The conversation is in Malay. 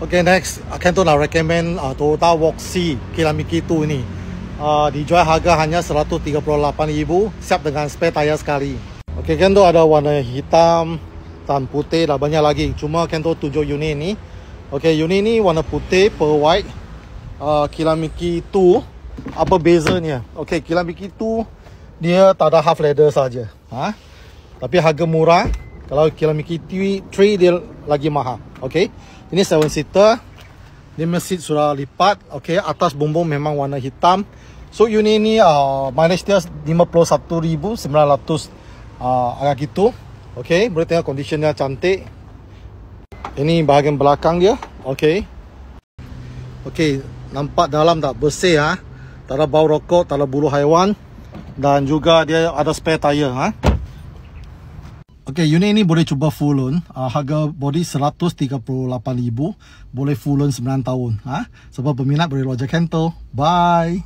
Okay, next Kento nak recommend Toyota Walk C Kilamiki 2 ni. Dijual harga hanya 138,000, siap dengan spare tayar sekali. Okay, Kento ada warna hitam dan putih, dah banyak lagi. Cuma Kento tunjuk unit ni. Okay, unit ni warna putih per white. Kilamiki 2, apa bezanya? Okay, Kilamiki 2 dia tak ada half leather saja. Tapi harga murah. Kalau Kilamiki 3 dia lagi mahal. Okay, ini 7 seater. 5 seat sudah lipat. Okay, atas bumbung memang warna hitam. So unit ni mileage dia 51,900 agak gitu. Okay, boleh tengok condition dia cantik. Ini bahagian belakang dia. Okay, nampak dalam tak bersih tak ada bau rokok, tak ada bulu haiwan, dan juga dia ada spare tayar. Okay, unit ini boleh cuba full loan. Harga body 138,000, boleh full loan 9 tahun. Sebab peminat boleh lojak Kento. Bye.